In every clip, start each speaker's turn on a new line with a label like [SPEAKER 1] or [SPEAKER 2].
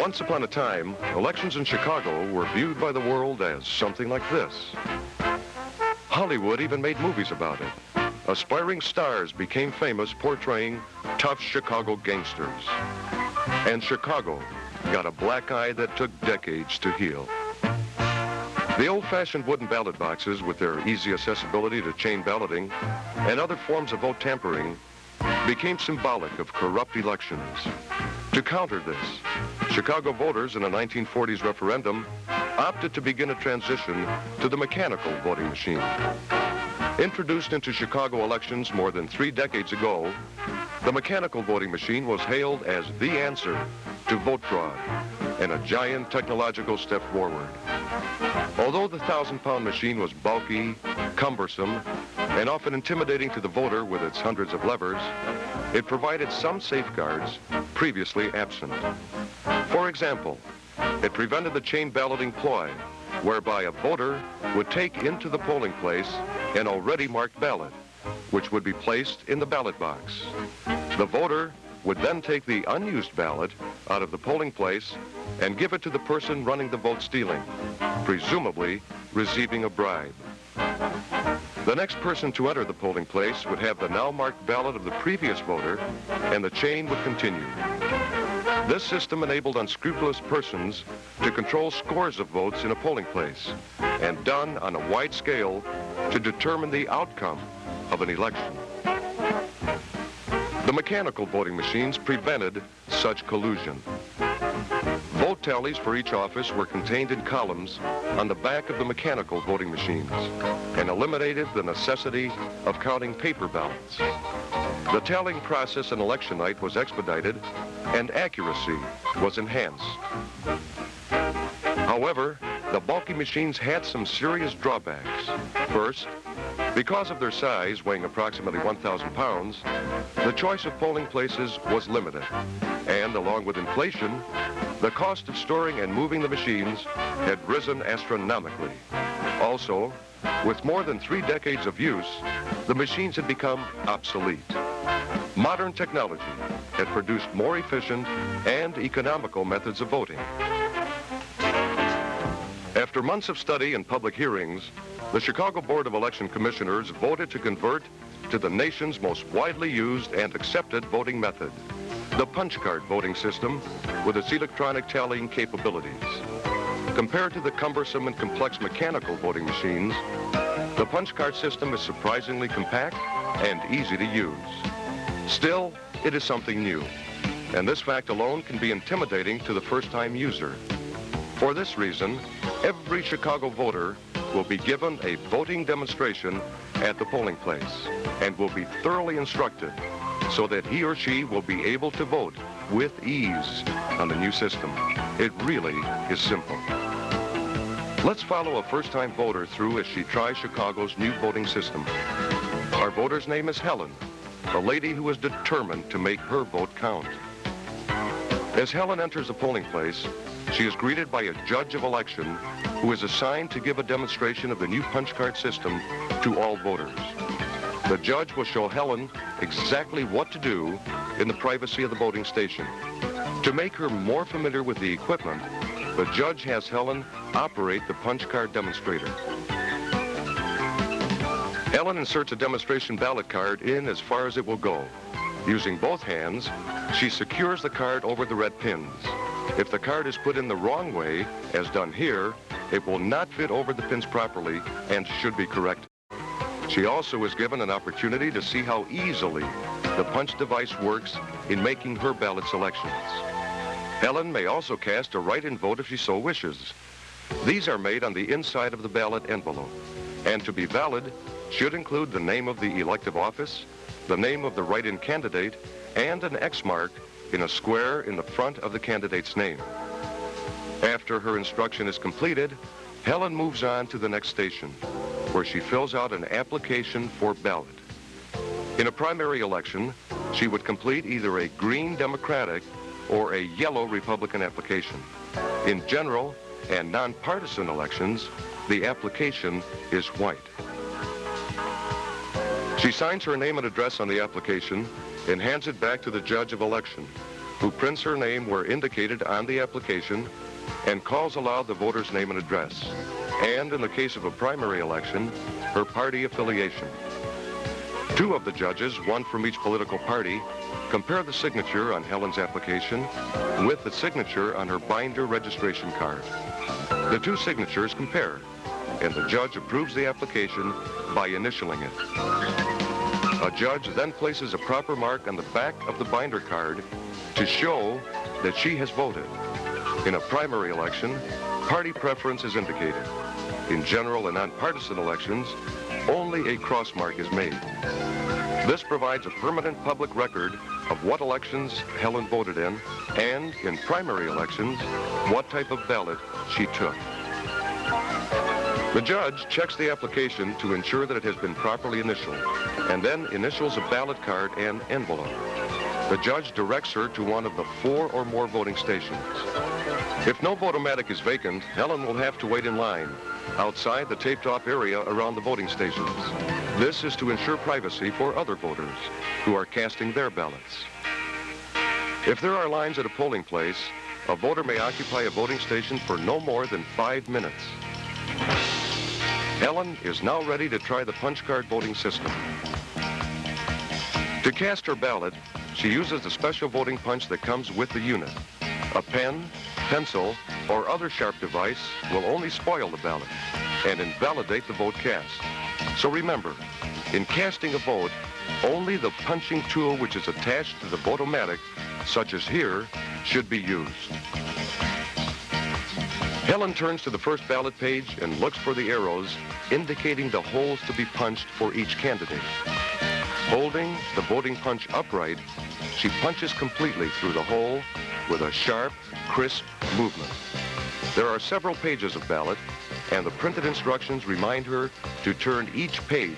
[SPEAKER 1] Once upon a time, elections in Chicago were viewed by the world as something like this. Hollywood even made movies about it. Aspiring stars became famous portraying tough Chicago gangsters. And Chicago got a black eye that took decades to heal. The old-fashioned wooden ballot boxes, with their easy accessibility to chain balloting and other forms of vote tampering, became symbolic of corrupt elections. To counter this, Chicago voters in a 1940s referendum opted to begin a transition to the mechanical voting machine. Introduced into Chicago elections more than 3 decades ago, the mechanical voting machine was hailed as the answer to vote fraud and a giant technological step forward. Although the 1,000-pound machine was bulky, cumbersome, and often intimidating to the voter with its hundreds of levers, it provided some safeguards previously absent. For example, it prevented the chain balloting ploy, whereby a voter would take into the polling place an already marked ballot, which would be placed in the ballot box. The voter would then take the unused ballot out of the polling place and give it to the person running the vote stealing, presumably receiving a bribe. The next person to enter the polling place would have the now marked ballot of the previous voter, and the chain would continue. This system enabled unscrupulous persons to control scores of votes in a polling place, and done on a wide scale to determine the outcome of an election. The mechanical voting machines prevented such collusion. Vote tallies for each office were contained in columns on the back of the mechanical voting machines and eliminated the necessity of counting paper ballots. The tallying process on election night was expedited and accuracy was enhanced. However, the bulky machines had some serious drawbacks. First, because of their size, weighing approximately 1,000 pounds, the choice of polling places was limited. And along with inflation, the cost of storing and moving the machines had risen astronomically. Also, with more than 3 decades of use, the machines had become obsolete. Modern technology had produced more efficient and economical methods of voting. After months of study and public hearings, the Chicago Board of Election Commissioners voted to convert to the nation's most widely used and accepted voting method, the punch card voting system with its electronic tallying capabilities. Compared to the cumbersome and complex mechanical voting machines, the punch card system is surprisingly compact and easy to use. Still, it is something new, and this fact alone can be intimidating to the first-time user. For this reason, every Chicago voter will be given a voting demonstration at the polling place and will be thoroughly instructed so that he or she will be able to vote with ease on the new system. It really is simple. Let's follow a first-time voter through as she tries Chicago's new voting system. Our voter's name is Helen, a lady who is determined to make her vote count. As Helen enters the polling place, she is greeted by a judge of election who is assigned to give a demonstration of the new punch card system to all voters. The judge will show Helen exactly what to do in the privacy of the voting station. To make her more familiar with the equipment, the judge has Helen operate the punch card demonstrator. Helen inserts a demonstration ballot card in as far as it will go. Using both hands, she secures the card over the red pins. If the card is put in the wrong way, as done here, it will not fit over the pins properly and should be corrected. She also is given an opportunity to see how easily the punch device works in making her ballot selections. Helen may also cast a write-in vote if she so wishes. These are made on the inside of the ballot envelope, and to be valid, should include the name of the elective office, the name of the write-in candidate, and an X mark in a square in the front of the candidate's name. After her instruction is completed, Helen moves on to the next station, where she fills out an application for ballot. In a primary election, she would complete either a green Democratic or a yellow Republican application. In general and nonpartisan elections, the application is white. She signs her name and address on the application and hands it back to the judge of election. who prints her name where indicated on the application and calls aloud the voter's name and address, and in the case of a primary election, her party affiliation. Two of the judges, one from each political party, compare the signature on Helen's application with the signature on her binder registration card. The two signatures compare, and the judge approves the application by initialing it. A judge then places a proper mark on the back of the binder card to show that she has voted. In a primary election, party preference is indicated. In general and nonpartisan elections, only a cross mark is made. This provides a permanent public record of what elections Helen voted in, and in primary elections, what type of ballot she took. The judge checks the application to ensure that it has been properly initialed, and then initials a ballot card and envelope. The judge directs her to one of the 4 or more voting stations. If no vote-o-matic is vacant, Helen will have to wait in line outside the taped-off area around the voting stations. This is to ensure privacy for other voters who are casting their ballots. If there are lines at a polling place, a voter may occupy a voting station for no more than 5 minutes. Helen is now ready to try the punch card voting system. To cast her ballot, she uses the special voting punch that comes with the unit. A pen, pencil, or other sharp device will only spoil the ballot and invalidate the vote cast. So remember, in casting a vote, only the punching tool which is attached to the vote-o-matic, such as here, should be used. Helen turns to the first ballot page and looks for the arrows indicating the holes to be punched for each candidate. Holding the voting punch upright, she punches completely through the hole with a sharp, crisp movement. There are several pages of ballot, and the printed instructions remind her to turn each page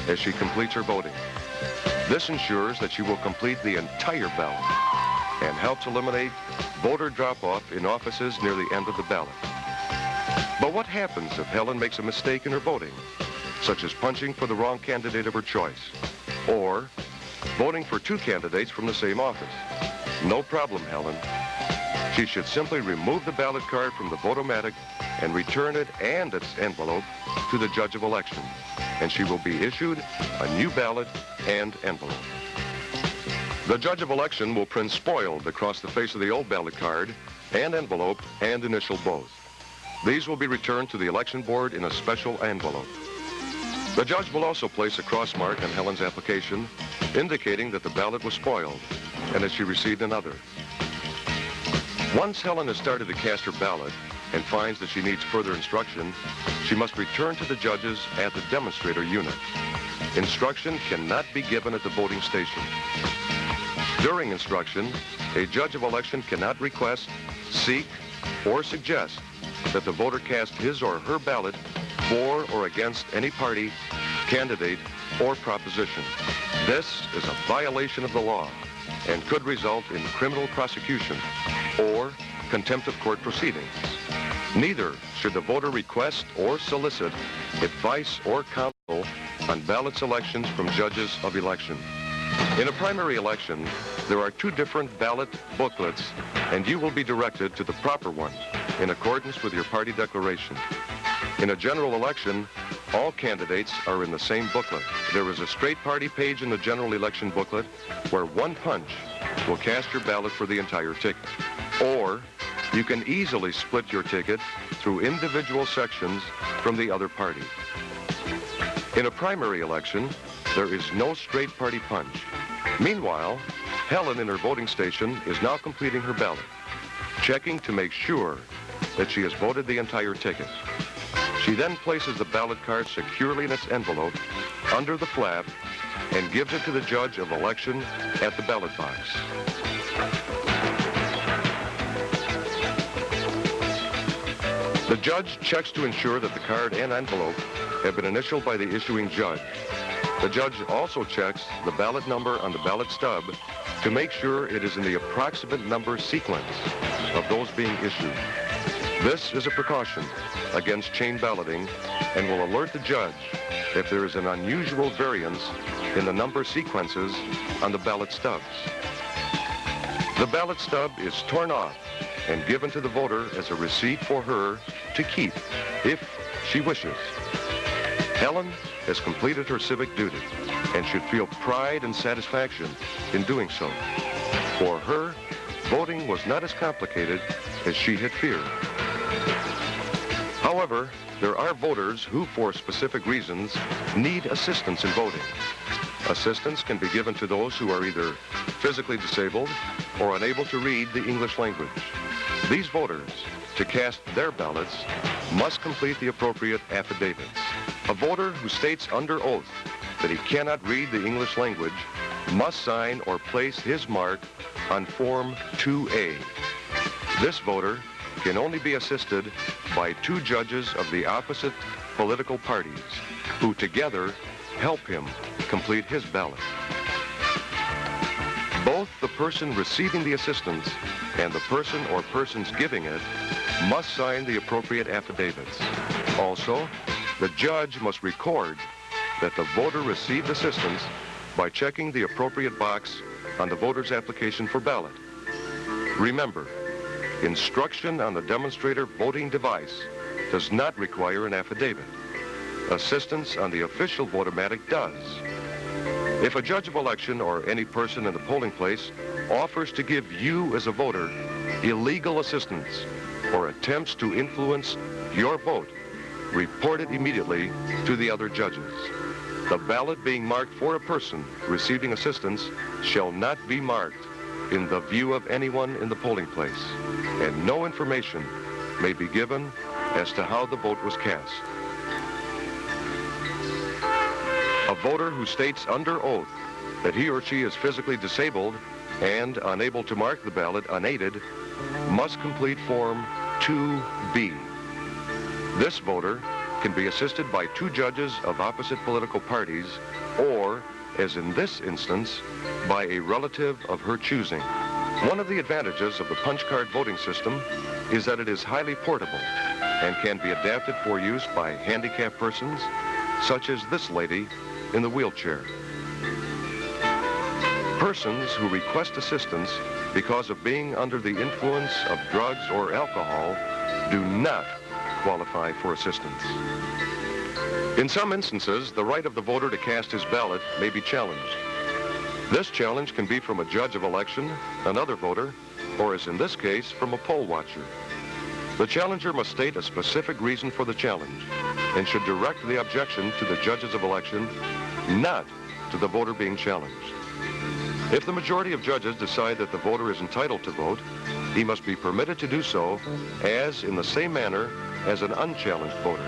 [SPEAKER 1] as she completes her voting. This ensures that she will complete the entire ballot and helps eliminate voter drop-off in offices near the end of the ballot. But what happens if Helen makes a mistake in her voting, such as punching for the wrong candidate of her choice, or voting for 2 candidates from the same office? No problem, Helen. She should simply remove the ballot card from the vote-o-matic and return it and its envelope to the judge of election, and she will be issued a new ballot and envelope. The judge of election will print spoiled across the face of the old ballot card and envelope and initial both. These will be returned to the election board in a special envelope. The judge will also place a cross mark on Helen's application, indicating that the ballot was spoiled and that she received another. Once Helen has started to cast her ballot and finds that she needs further instruction, she must return to the judges at the demonstrator unit. Instruction cannot be given at the voting station. During instruction, a judge of election cannot request, seek, or suggest that the voter cast his or her ballot for or against any party, candidate, or proposition. This is a violation of the law and could result in criminal prosecution or contempt of court proceedings. Neither should the voter request or solicit advice or counsel on ballot selections from judges of election. In a primary election, there are 2 different ballot booklets, and you will be directed to the proper one in accordance with your party declaration. In a general election, all candidates are in the same booklet. There is a straight party page in the general election booklet where one punch will cast your ballot for the entire ticket. Or you can easily split your ticket through individual sections from the other party. In a primary election, there is no straight party punch. Meanwhile, Helen in her voting station is now completing her ballot, checking to make sure that she has voted the entire ticket. She then places the ballot card securely in its envelope under the flap and gives it to the judge of election at the ballot box. The judge checks to ensure that the card and envelope have been initialed by the issuing judge. The judge also checks the ballot number on the ballot stub to make sure it is in the approximate number sequence of those being issued. This is a precaution against chain balloting and will alert the judge if there is an unusual variance in the number sequences on the ballot stubs. The ballot stub is torn off and given to the voter as a receipt for her to keep if she wishes. Helen has completed her civic duty and should feel pride and satisfaction in doing so. For her, voting was not as complicated as she had feared. However, there are voters who, for specific reasons, need assistance in voting. Assistance can be given to those who are either physically disabled or unable to read the English language. These voters, to cast their ballots, must complete the appropriate affidavits. A voter who states under oath that he cannot read the English language must sign or place his mark on Form 2A. This voter can only be assisted by two judges of the opposite political parties who together help him complete his ballot. Both the person receiving the assistance and the person or persons giving it must sign the appropriate affidavits. Also, the judge must record that the voter received assistance by checking the appropriate box on the voter's application for ballot. Remember, instruction on the demonstrator voting device does not require an affidavit. Assistance on the official vote-o-matic does. If a judge of election or any person in the polling place offers to give you as a voter illegal assistance or attempts to influence your vote, report it immediately to the other judges. The ballot being marked for a person receiving assistance shall not be marked in the view of anyone in the polling place, and no information may be given as to how the vote was cast. A voter who states under oath that he or she is physically disabled and unable to mark the ballot unaided must complete Form 2B. This voter can be assisted by two judges of opposite political parties or, as in this instance, by a relative of her choosing. One of the advantages of the punch card voting system is that it is highly portable and can be adapted for use by handicapped persons, such as this lady in the wheelchair. Persons who request assistance because of being under the influence of drugs or alcohol do not qualify for assistance. In some instances, the right of the voter to cast his ballot may be challenged. This challenge can be from a judge of election, another voter, or as in this case, from a poll watcher. The challenger must state a specific reason for the challenge and should direct the objection to the judges of election, not to the voter being challenged. If the majority of judges decide that the voter is entitled to vote, he must be permitted to do so as in the same manner as an unchallenged voter.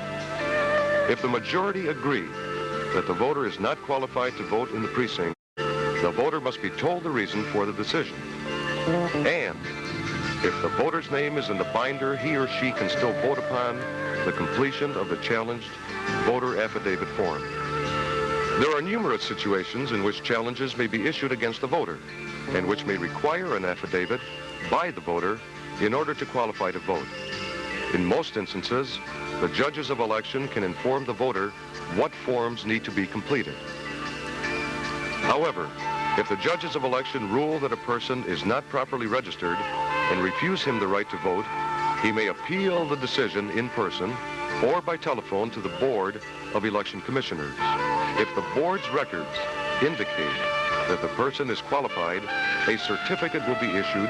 [SPEAKER 1] If the majority agree that the voter is not qualified to vote in the precinct, the voter must be told the reason for the decision. And if the voter's name is in the binder, he or she can still vote upon the completion of the challenged voter affidavit form. There are numerous situations in which challenges may be issued against the voter and which may require an affidavit by the voter in order to qualify to vote. In most instances, the judges of election can inform the voter what forms need to be completed. However, if the judges of election rule that a person is not properly registered and refuse him the right to vote, he may appeal the decision in person or by telephone to the Board of Election Commissioners. If the board's records indicate that the person is qualified, a certificate will be issued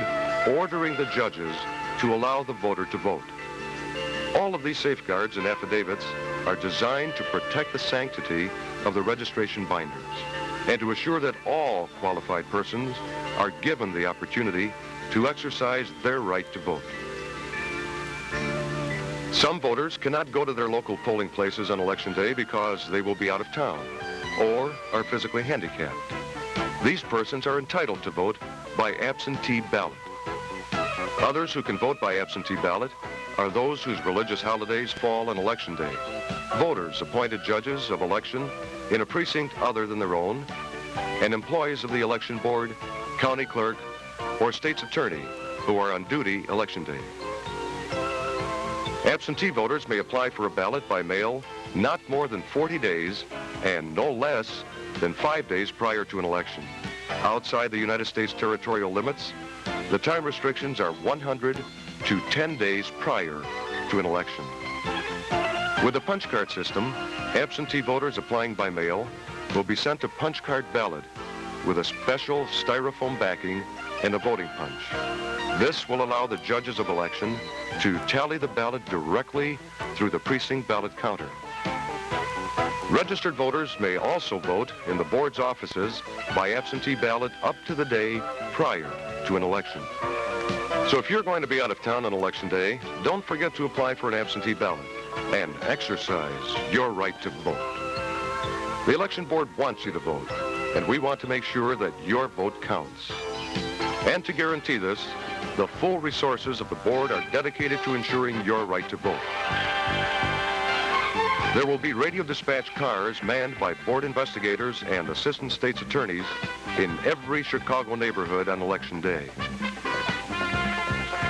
[SPEAKER 1] ordering the judges to allow the voter to vote. All of these safeguards and affidavits are designed to protect the sanctity of the registration binders and to assure that all qualified persons are given the opportunity to exercise their right to vote. Some voters cannot go to their local polling places on Election Day because they will be out of town or are physically handicapped. These persons are entitled to vote by absentee ballot. Others who can vote by absentee ballot are those whose religious holidays fall on Election Day, voters appointed judges of election in a precinct other than their own, and employees of the election board, county clerk, or state's attorney who are on duty Election Day. Absentee voters may apply for a ballot by mail not more than 40 days and no less than 5 days prior to an election. Outside the United States territorial limits, The time restrictions are 100 to 10 days prior to an election. With the punch card system, absentee voters applying by mail will be sent a punch card ballot with a special styrofoam backing and a voting punch. This will allow the judges of election to tally the ballot directly through the precinct ballot counter. Registered voters may also vote in the board's offices by absentee ballot up to the day prior to an election. So if you're going to be out of town on election day, don't forget to apply for an absentee ballot and exercise your right to vote. The election board wants you to vote, and we want to make sure that your vote counts. And to guarantee this, the full resources of the board are dedicated to ensuring your right to vote. There will be radio dispatch cars manned by board investigators and assistant state's attorneys in every Chicago neighborhood on election day.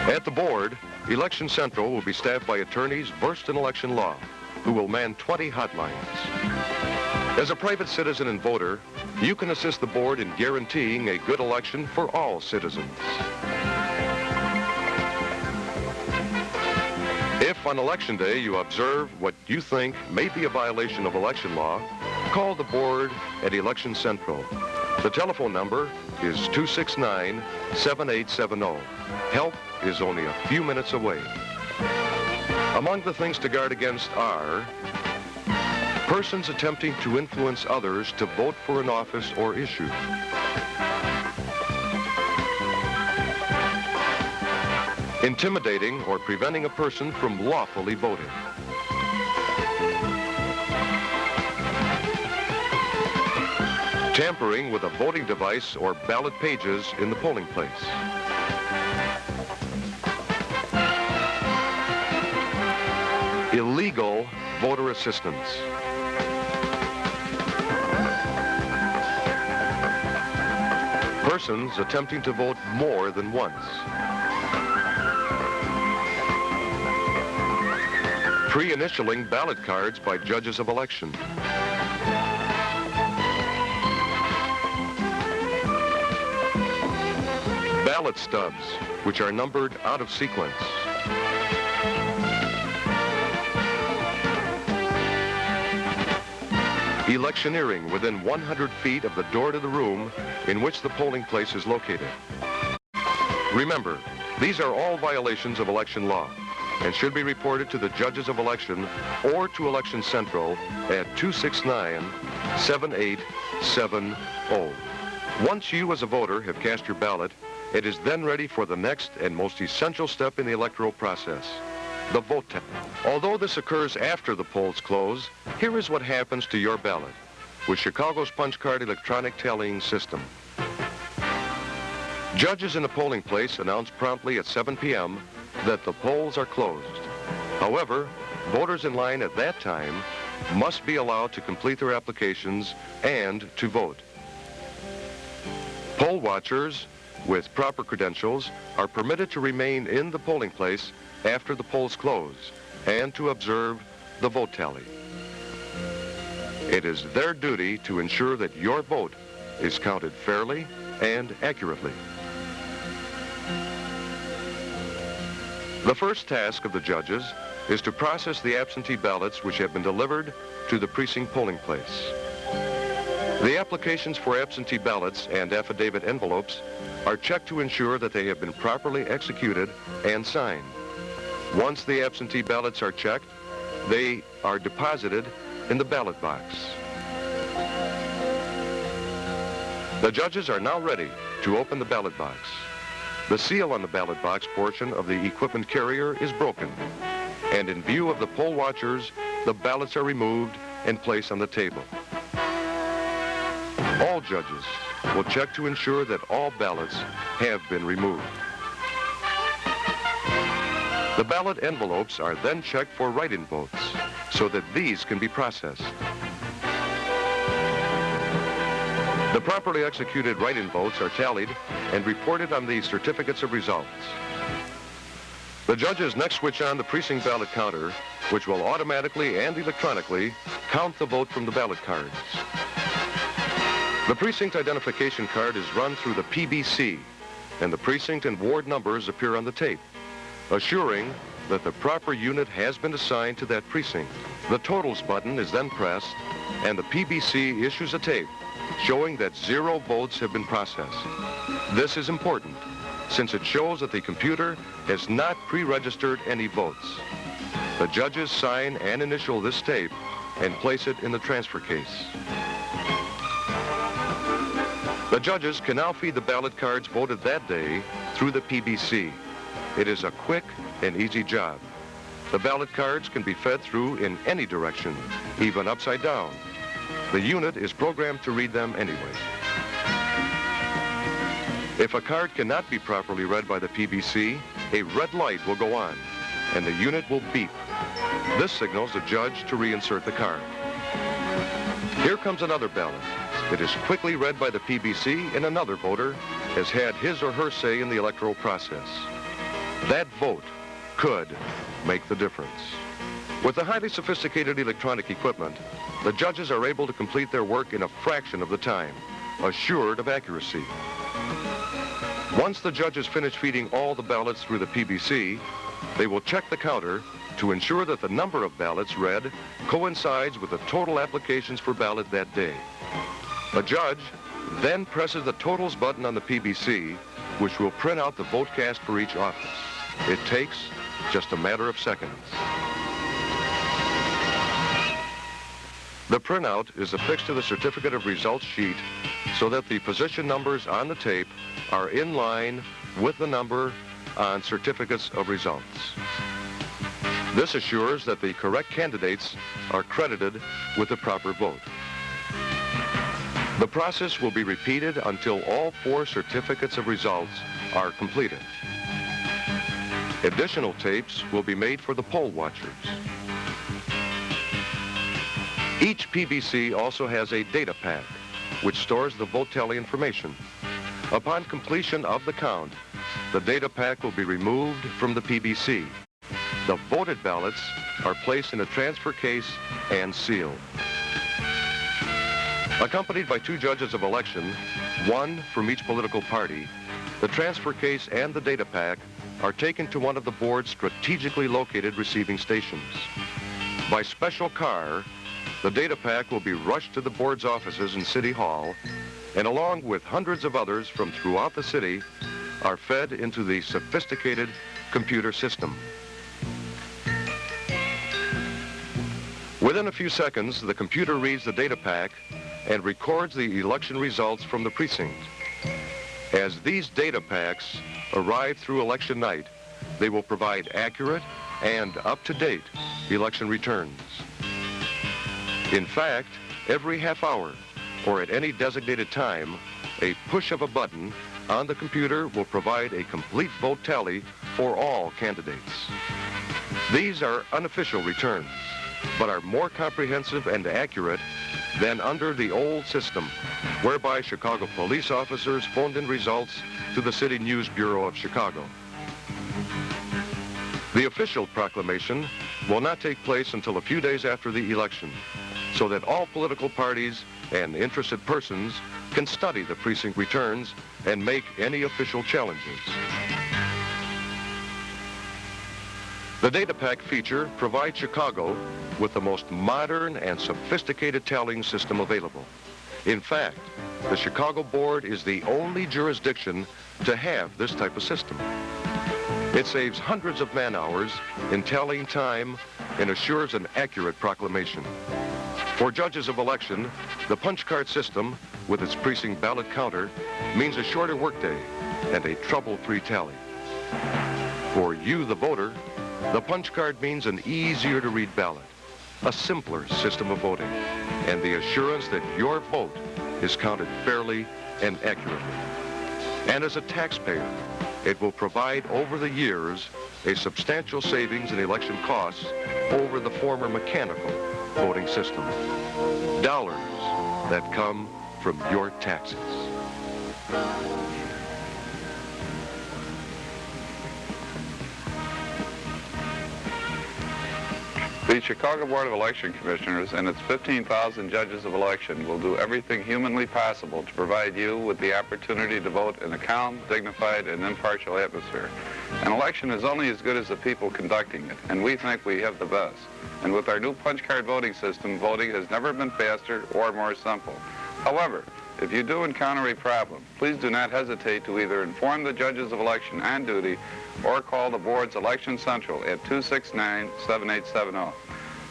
[SPEAKER 1] At the board, Election Central will be staffed by attorneys versed in election law who will man 20 hotlines. As a private citizen and voter, you can assist the board in guaranteeing a good election for all citizens. If on election day you observe what you think may be a violation of election law, call the board at Election Central. The telephone number is 269-7870. Help is only a few minutes away. Among the things to guard against are persons attempting to influence others to vote for an office or issue, intimidating or preventing a person from lawfully voting, tampering with a voting device or ballot pages in the polling place, illegal voter assistance, persons attempting to vote more than once, pre-initialing ballot cards by judges of election, ballot stubs, which are numbered out of sequence, electioneering within 100 feet of the door to the room in which the polling place is located. Remember, these are all violations of election law and should be reported to the judges of election or to Election Central at 269-7870. Once you as a voter have cast your ballot, it is then ready for the next and most essential step in the electoral process, the vote tally. Although this occurs after the polls close, here is what happens to your ballot with Chicago's punch card electronic tallying system. Judges in the polling place announce promptly at 7 p.m. that the polls are closed. However, voters in line at that time must be allowed to complete their applications and to vote. Poll watchers with proper credentials are permitted to remain in the polling place after the polls close and to observe the vote tally. It is their duty to ensure that your vote is counted fairly and accurately. The first task of the judges is to process the absentee ballots which have been delivered to the precinct polling place. The applications for absentee ballots and affidavit envelopes are checked to ensure that they have been properly executed and signed. Once the absentee ballots are checked, they are deposited in the ballot box. The judges are now ready to open the ballot box. The seal on the ballot box portion of the equipment carrier is broken, and in view of the poll watchers, the ballots are removed and placed on the table. All judges will check to ensure that all ballots have been removed. The ballot envelopes are then checked for write-in votes so that these can be processed. The properly executed write-in votes are tallied and reported on the certificates of results. The judges next switch on the precinct ballot counter, which will automatically and electronically count the vote from the ballot cards. The precinct identification card is run through the PBC, and the precinct and ward numbers appear on the tape, assuring that the proper unit has been assigned to that precinct. The totals button is then pressed, and the PBC issues a tape showing that 0 votes have been processed. This is important, since it shows that the computer has not pre-registered any votes. The judges sign and initial this tape and place it in the transfer case. The judges can now feed the ballot cards voted that day through the PBC. It is a quick and easy job. The ballot cards can be fed through in any direction, even upside down. The unit is programmed to read them anyway. If a card cannot be properly read by the PBC, a red light will go on, and the unit will beep. This signals the judge to reinsert the card. Here comes another ballot. It is quickly read by the PBC, and another voter has had his or her say in the electoral process. That vote could make the difference. With the highly sophisticated electronic equipment, the judges are able to complete their work in a fraction of the time, assured of accuracy. Once the judges finish feeding all the ballots through the PBC, they will check the counter to ensure that the number of ballots read coincides with the total applications for ballot that day. A judge then presses the totals button on the PBC, which will print out the vote cast for each office. It takes just a matter of seconds. The printout is affixed to the certificate of results sheet so that the position numbers on the tape are in line with the number on certificates of results. This assures that the correct candidates are credited with the proper vote. The process will be repeated until all 4 certificates of results are completed. Additional tapes will be made for the poll watchers. Each PBC also has a data pack, which stores the vote tally information. Upon completion of the count, the data pack will be removed from the PBC. The voted ballots are placed in a transfer case and sealed. Accompanied by 2 judges of election, 1 from each political party, the transfer case and the data pack are taken to one of the board's strategically located receiving stations. By special car, the data pack will be rushed to the board's offices in City Hall, and along with hundreds of others from throughout the city, are fed into the sophisticated computer system. Within a few seconds, the computer reads the data pack and records the election results from the precinct. As these data packs arrive through election night, they will provide accurate and up-to-date election returns. In fact, every half hour, or at any designated time, a push of a button on the computer will provide a complete vote tally for all candidates. These are unofficial returns, but are more comprehensive and accurate than under the old system, whereby Chicago police officers phoned in results to the City News Bureau of Chicago. The official proclamation will not take place until a few days after the election, so that all political parties and interested persons can study the precinct returns and make any official challenges. The data pack feature provides Chicago with the most modern and sophisticated tallying system available. In fact, the Chicago Board is the only jurisdiction to have this type of system. It saves hundreds of man-hours in tallying time and assures an accurate proclamation. For judges of election, the punch card system, with its precinct ballot counter, means a shorter workday and a trouble-free tally. For you, the voter, the punch card means an easier-to-read ballot, a simpler system of voting, and the assurance that your vote is counted fairly and accurately. And as a taxpayer, it will provide over the years a substantial savings in election costs over the former mechanical voting system. Dollars that come from your taxes.
[SPEAKER 2] The Chicago Board of Election Commissioners and its 15,000 judges of election will do everything humanly possible to provide you with the opportunity to vote in a calm, dignified, and impartial atmosphere. An election is only as good as the people conducting it, and we think we have the best. And with our new punch card voting system, voting has never been faster or more simple. However, if you do encounter a problem, please do not hesitate to either inform the judges of election on duty or call the board's Election Central at 269-7870.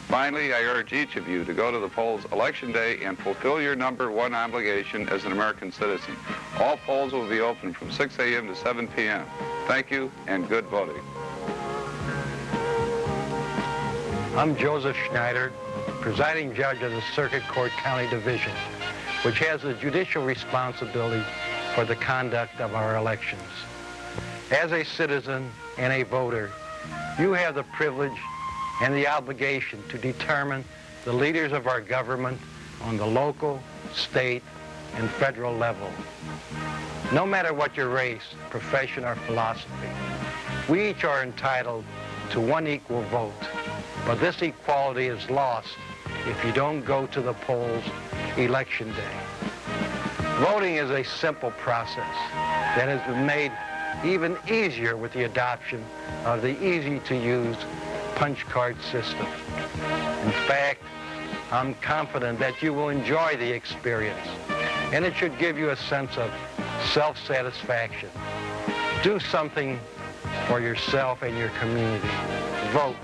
[SPEAKER 2] Finally, I urge each of you to go to the polls Election Day and fulfill your #1 obligation as an American citizen. All polls will be open from 6 a.m. to 7 p.m. Thank you and good voting.
[SPEAKER 3] I'm Joseph Schneider, presiding judge of the Circuit Court County Division, which has the judicial responsibility for the conduct of our elections. As a citizen and a voter, you have the privilege and the obligation to determine the leaders of our government on the local, state, and federal level. No matter what your race, profession, or philosophy, we each are entitled to one equal vote, but this equality is lost if you don't go to the polls Election Day. Voting is a simple process that has been made even easier with the adoption of the easy-to-use punch card system. In fact, I'm confident that you will enjoy the experience, and it should give you a sense of self-satisfaction. Do something for yourself and your community. Vote.